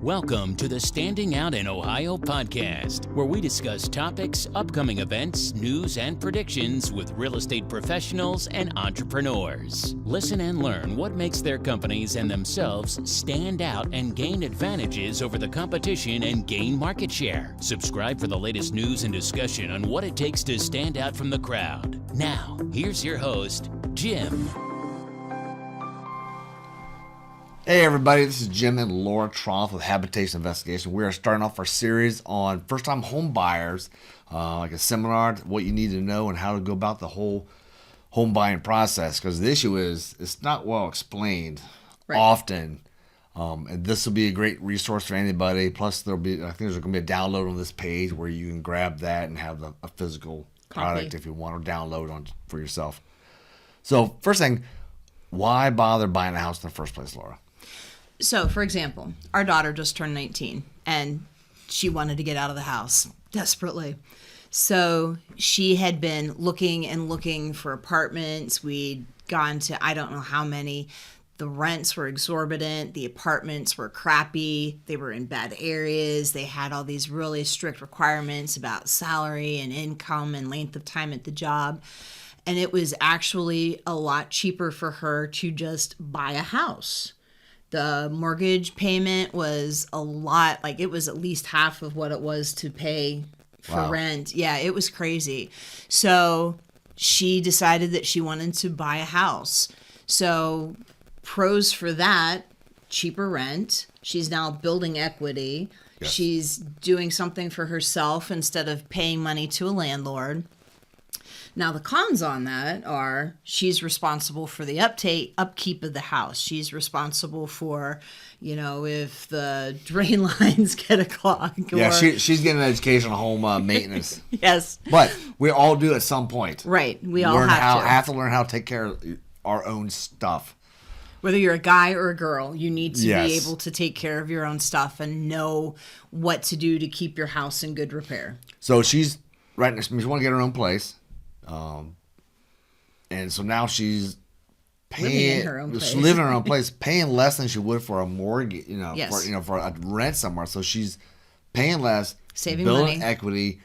Welcome to the Standing Out in Ohio podcast, where we discuss topics, upcoming events, news, and predictions with real estate professionals and entrepreneurs. Listen and learn what makes their companies and themselves stand out and gain advantages over the competition and gain market share. Subscribe for the latest news and discussion on what it takes to stand out from the crowd. Now, here's your host, Jim. Hey everybody, this is Jim and Laura Troth with Habitation Investigation. We are starting off our series on first-time home buyers, like a seminar, what you need to know and how to go about the whole home buying process. Because the issue is, it's not well explained often, and this will be a great resource for anybody. Plus, I think there's going to be a download on this page where you can grab that and have a physical product if you want, or download on for yourself. So, first thing, why bother buying a house in the first place, Laura? So, for example, our daughter just turned 19 and she wanted to get out of the house desperately. So she had been looking for apartments. We'd gone to I don't know how many. The rents were exorbitant. The apartments were crappy. They were in bad areas. They had all these really strict requirements about salary and income and length of time at the job. And it was actually a lot cheaper for her to just buy a house. The mortgage payment was a lot, like it was at least half of what it was to pay for rent. Yeah, it was crazy. So she decided that she wanted to buy a house. So pros for that, cheaper rent. She's now building equity. Yes. She's doing something for herself instead of paying money to a landlord. Now, the cons on that are she's responsible for the upkeep of the house. She's responsible for, if the drain lines get clogged. Yeah, she's getting an education on home maintenance. Yes. But we all do at some point. Right. We all have to learn how to take care of our own stuff. Whether you're a guy or a girl, you need to be able to take care of your own stuff and know what to do to keep your house in good repair. So she's she wants to get her own place. And so now she's living in her own place, paying less than she would for a mortgage, for a rent somewhere. So she's paying less, saving building money, equity,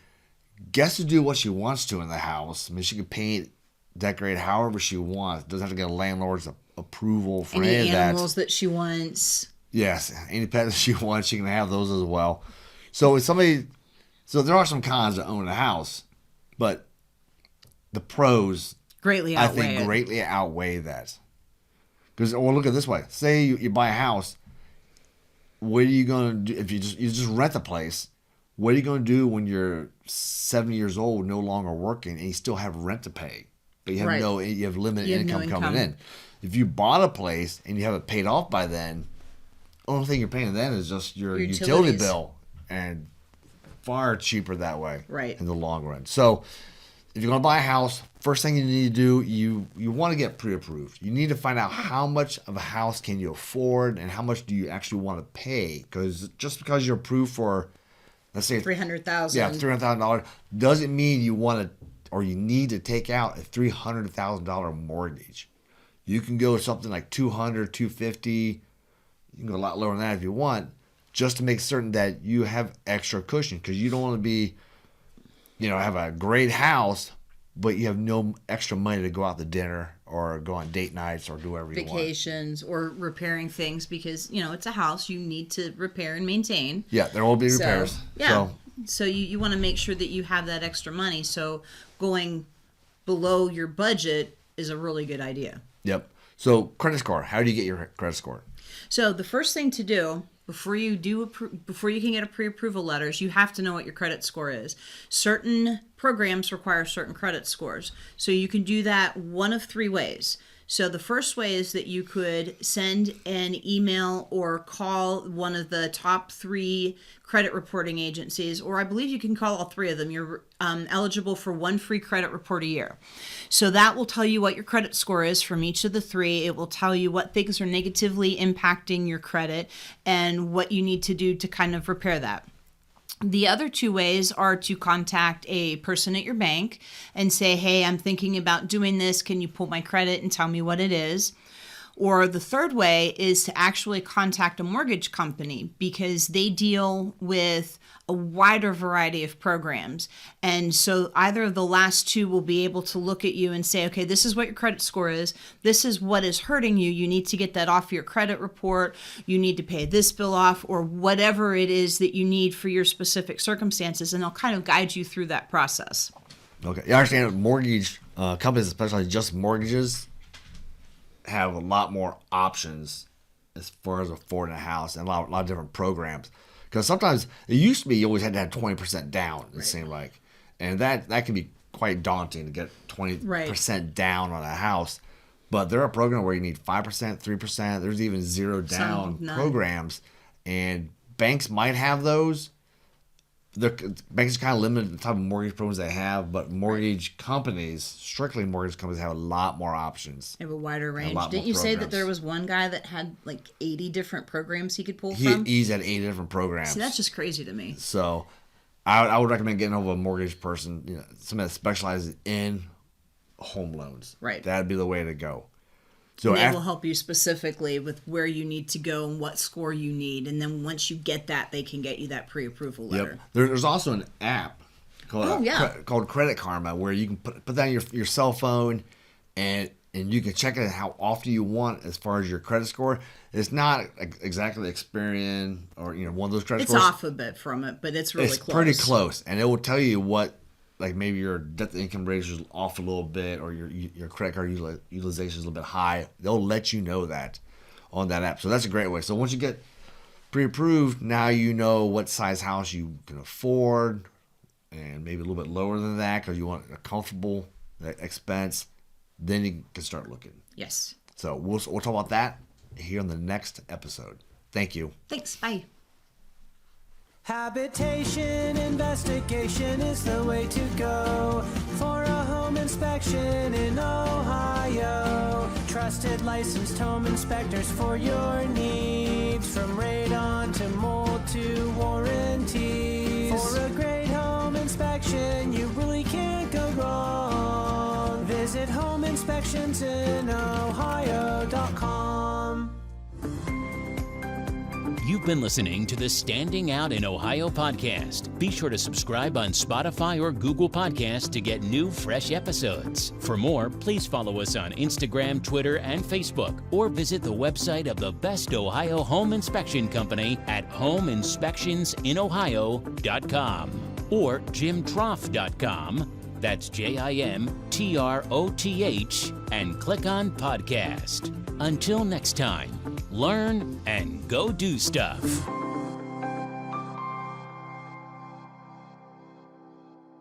gets to do what she wants to in the house. I mean, she can paint, decorate however she wants. Doesn't have to get a landlord's approval for any of that. Any animals that she wants. Yes, any pets she wants, she can have those as well. So there are some cons to owning a house, but the pros greatly outweigh that. Because, look at it this way. Say you buy a house. What are you going to do if you just rent the place? What are you going to do when you're 70 years old, no longer working, and you still have rent to pay? But you have you have limited income coming in. If you bought a place and you have it paid off by then, the only thing you're paying then is just your utility bill, and far cheaper that way in the long run. So if you're going to buy a house, first thing you need to do, you want to get pre-approved. You need to find out how much of a house can you afford and how much do you actually want to pay. Because just because you're approved for, let's say $300,000. Yeah, $300,000 doesn't mean you want to or you need to take out a $300,000 mortgage. You can go something like $200,000, $250,000. You can go a lot lower than that if you want, just to make certain that you have extra cushion, because you don't want to be, have a great house, but you have no extra money to go out to dinner or go on date nights or do whatever you want. Vacations or repairing things, because, it's a house you need to repair and maintain. Yeah, there will be repairs. So you want to make sure that you have that extra money. So going below your budget is a really good idea. Yep. So credit score. How do you get your credit score? So the first thing to do before you can get a pre-approval letters, you have to know what your credit score is. Certain programs require certain credit scores. So you can do that one of three ways. So the first way is that you could send an email or call one of the top 3 credit reporting agencies, or I believe you can call all 3 of them. You're eligible for 1 free credit report a year. So that will tell you what your credit score is from each of the 3. It will tell you what things are negatively impacting your credit and what you need to do to kind of repair that. The other 2 ways are to contact a person at your bank and say, hey, I'm thinking about doing this. Can you pull my credit and tell me what it is? Or the third way is to actually contact a mortgage company, because they deal with a wider variety of programs. And so either of the last two will be able to look at you and say, okay, this is what your credit score is. This is what is hurting you. You need to get that off your credit report. You need to pay this bill off, or whatever it is that you need for your specific circumstances. And they'll kind of guide you through that process. Okay. You understand mortgage companies, especially just mortgages, have a lot more options as far as affording a house, and a lot of different programs. Because sometimes it used to be you always had to have 20% down, it seemed like. And that can be quite daunting to get 20% down on a house. But there are programs where you need 5%, 3%. There's even zero down programs. And banks might have those. Banks are kind of limited to the type of mortgage programs they have, but mortgage companies, strictly mortgage companies, have a lot more options. They have a wider range. Didn't you say that there was one guy that had like 80 different programs he could pull from? He's had 80 different programs. See, that's just crazy to me. So I would recommend getting over a mortgage person, somebody that specializes in home loans. Right. That'd be the way to go. So they will help you specifically with where you need to go and what score you need. And then once you get that, they can get you that pre-approval letter. Yep. There's also an app called Credit Karma, where you can put that on your cell phone, and you can check it how often you want as far as your credit score. It's not exactly Experian or one of those credit scores. It's off a bit from it, but it's really close. It's pretty close, and it will tell you what, like maybe your debt to income ratio is off a little bit, or your credit card utilization is a little bit high. They'll let you know that on that app. So that's a great way. So once you get pre-approved, now you know what size house you can afford, and maybe a little bit lower than that because you want a comfortable expense. Then you can start looking. Yes. So we'll talk about that here on the next episode. Thank you. Thanks. Bye. Habitation Investigation is the way to go for a home inspection in Ohio. Trusted licensed home inspectors for your needs, from radon to mold to warranties. For a great home inspection, you really can't go wrong. Visit homeinspectionsinohio.com. You've been listening to the Standing Out in Ohio podcast. Be sure to subscribe on Spotify or Google Podcasts to get new, fresh episodes. For more, please follow us on Instagram, Twitter, and Facebook, or visit the website of the Best Ohio Home Inspection Company at homeinspectionsinohio.com or jimtroth.com. That's JIMTROTH, and click on podcast. Until next time, learn and go do stuff.